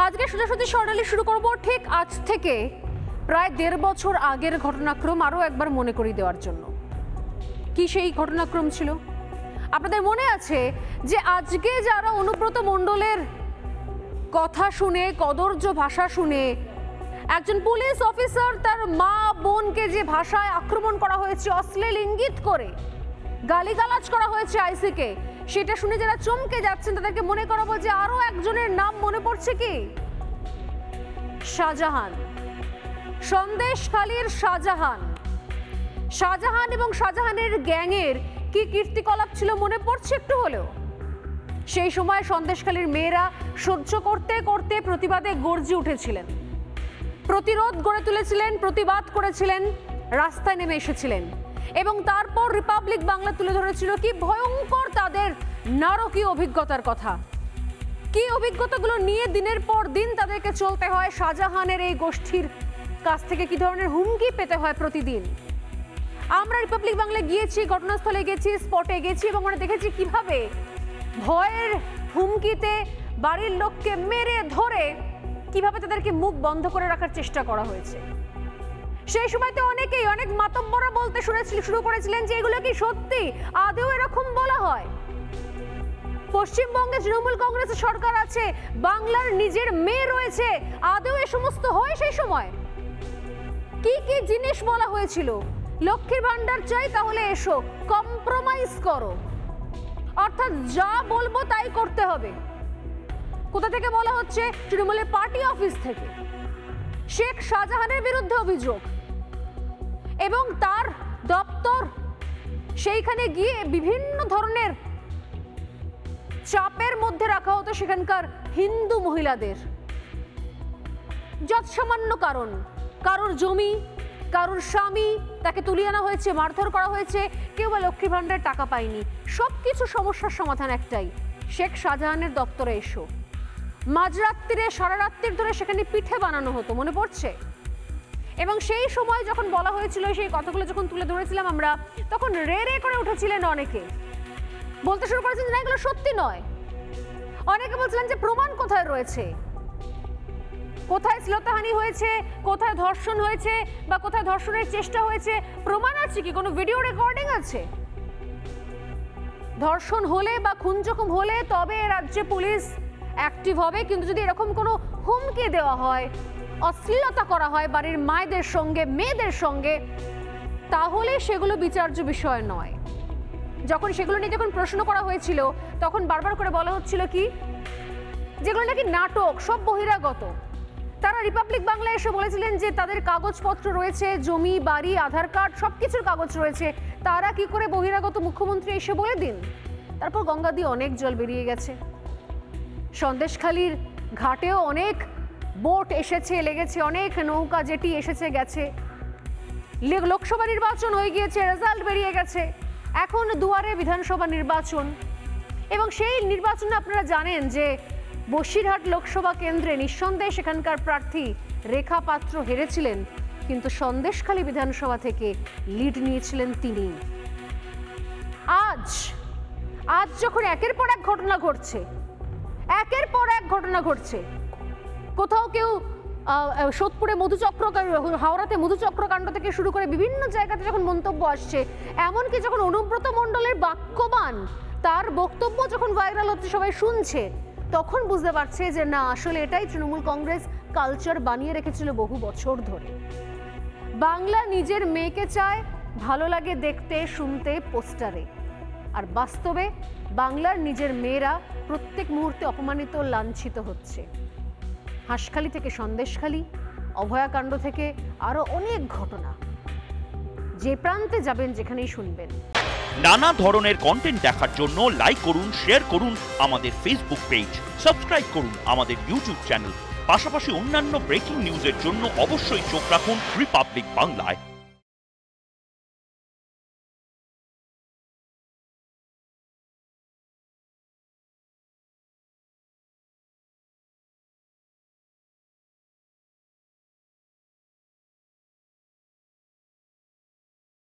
আজকে সোজাসুজি স্বর্ণালী শুরু করব ঠিক আজ থেকে প্রায় 1.5 বছর আগের ঘটনাক্রম আরও একবার মনে করিয়ে দেওয়ার জন্য। কি সেই ঘটনাক্রম ছিল? আপনাদের মনে আছে যে আজকে যারা অনুব্রত মণ্ডলের কথা শুনে, কদর্য ভাষা শুনে একজন পুলিশ অফিসার তার মা বোনকে যে ভাষায় আক্রমণ করা হয়েছে, অশ্লীল ইঙ্গিত করে গালিগালাজ করা হয়েছে আইসিকে, সেটা শুনে যারা চমকে যাচ্ছেন তাদেরকে মনে করাবো যে আরো একজনের নাম মনে পড়ছে। কি? শাহজাহান। সন্দেশখালীর শাহজাহান। শাহজাহান এবং শাহজাহানের গ্যাংয়ের কি কীর্তিকলাপ ছিল মনে পড়ছে একটু হলেও? সেই সময় সন্দেশখালীর মেয়েরা সহ্য করতে করতে প্রতিবাদে গর্জে উঠেছিলেন, প্রতিরোধ গড়ে তুলেছিলেন, প্রতিবাদ করেছিলেন, রাস্তায় নেমে এসেছিলেন এবং তারপর রিপাবলিক বাংলা তুলে ধরেছিল কি ভয়ঙ্কর তাদের নারকীয় অভিজ্ঞতার কথা। কি অভিজ্ঞতাগুলো নিয়ে দিনের পর দিন তাদেরকে চলতে হয়, শাহজাহানের এই গোষ্ঠীর কাছ থেকে কি ধরনের হুমকি পেতে হয় প্রতিদিন। আমরা রিপাবলিক বাংলা গিয়েছি, ঘটনাস্থলে গেছি, স্পটে গেছি এবং আমরা দেখেছি কিভাবে ভয়ের হুমকিতে বাড়ির লোককে মেরে ধরে কিভাবে তাদেরকে মুখ বন্ধ করে রাখার চেষ্টা করা হয়েছে। সেই সময় তো অনেকেই, অনেক মাতব্বররা বলতে শুরু করেছিলেন যে এগুলো কি সত্যি, আদৌ এরকম বলা হয়? পশ্চিমবঙ্গে তৃণমূল কংগ্রেসের সরকার আছে, বাংলার নিজের মেয়ে রয়েছে, আদৌ এ সমস্ত হয়? সেই সময় কি কি জিনিস বলা হয়েছিল? লক্ষ্মীর ভান্ডার চাই তাহলে এসো, কম্প্রোমাইজ করো, অর্থাৎ যা বলবো তাই করতে হবে। কোথা থেকে বলা হচ্ছে? তৃণমূলের পার্টি অফিস থেকে। শেখ শাহজাহানের বিরুদ্ধে অভিযোগ এবং তার দপ্তর, সেইখানে গিয়ে বিভিন্ন ধরনের চাপের মধ্যে রাখা হতো সেখানকার হিন্দু মহিলাদের। যৎসামান্য কারণ, কারোর জমি, কারোর স্বামী, তাকে তুলিয়ে আনা হয়েছে, মারধর করা হয়েছে, কেউ বা লক্ষ্মী ভান্ডারের টাকা পায়নি। সবকিছু সমস্যার সমাধান একটাই, শেখ শাহজাহানের দপ্তরে এসো। মাঝরাত্রিরে, সারা রাত্রির ধরে সেখানে পিঠে বানানো হতো, মনে পড়ছে? এবং সেই সময় যখন বলা হয়েছিল, সেই কথাগুলো যখন তুলে ধরেছিলাম আমরা, তখন রে রে করে উঠেছিলেন অনেকে, বলতে শুরু করেছিলেন না এগুলো সত্যি নয়। অনেকে বলছিলেন যে প্রমাণ কোথায় রয়েছে, কোথায় শ্লীলতাহানি হয়েছে, কোথায় ধর্ষণ হয়েছে বা কোথায় ধর্ষণের চেষ্টা হয়েছে, প্রমাণ আছে কি? কোনো ভিডিও রেকর্ডিং আছে? ধর্ষণ হলে বা খুন জখম হলে তবে রাজ্যে পুলিশ অ্যাক্টিভ হবে, কিন্তু যদি এরকম কোনো হুমকি দেওয়া হয়, অশ্লীলতা করা হয় বাড়ির মায়েদের সঙ্গে, মেয়েদের সঙ্গে, তাহলে সেগুলো বিচার্য বিষয় নয়। যখন সেগুলো নিয়ে যখন প্রশ্ন করা হয়েছিল তখন বারবার করে বলা হচ্ছিল কি যেগুলো নাকি নাটক, সব বহিরাগত। তারা রিপাবলিক বাংলায় এসে বলেছিলেন যে তাদের কাগজপত্র রয়েছে, জমি, বাড়ি, আধার কার্ড, সবকিছুর কাগজ রয়েছে, তারা কি করে বহিরাগত? মুখ্যমন্ত্রী এসে বলে দিন। তারপর গঙ্গা দিয়ে অনেক জল বেরিয়ে গেছে, সন্দেশখালীর ঘাটেও অনেক বোট এসেছে, লেগেছে, অনেক নৌকা জেটি এসেছে গেছে, লোকসভা নির্বাচন হয়ে গিয়েছে, রেজাল্ট বেরিয়ে গেছে, এখন দুয়ারে বিধানসভা নির্বাচন। এবং সেই নির্বাচনে আপনারা জানেন যে বসিরহাট লোকসভা কেন্দ্রে নিঃসন্দেহে সেখানকার প্রার্থী রেখা পাত্র হেরেছিলেন, কিন্তু সন্দেশখালী বিধানসভা থেকে লিড নিয়েছিলেন তিনি। আজ যখন একের পর এক ঘটনা ঘটছে, একের পর এক ঘটনা ঘটছে, কোথাও কেউ সোদপুরে মধুচক্র, হাওড়াতে মধুচক্র কাণ্ড থেকে শুরু করে বিভিন্ন জায়গাতে যখন মন্তব্য আসছে, এমনকি যখন অনুব্রত মণ্ডলের বাক্যবান, তার বক্তব্য যখন ভাইরাল হচ্ছে, সবাই শুনছে, তখন বুঝতে পারছে যে না, আসলে এটাই তৃণমূল কংগ্রেস কালচার বানিয়ে রেখেছিল বহু বছর ধরে। বাংলা নিজের মেয়েকে চায়, ভালো লাগে দেখতে শুনতে পোস্টারে, আর বাস্তবে বাংলার নিজের মেয়েরা প্রত্যেক মুহূর্তে অপমানিত, লাঞ্ছিত হচ্ছে। হাঁসখালি থেকে সন্দেশখালী, অভয়াকাণ্ড থেকে আরো অনেক ঘটনা, যে প্রান্তে যাবেন যেখানেই শুনবেন। নানা ধরনের কন্টেন্ট দেখার জন্য লাইক করুন, শেয়ার করুন আমাদের ফেসবুক পেজ, সাবস্ক্রাইব করুন আমাদের ইউটিউব চ্যানেল। পাশাপাশি অন্যান্য ব্রেকিং নিউজের জন্য অবশ্যই চোখ রাখুন রিপাবলিক বাংলায়।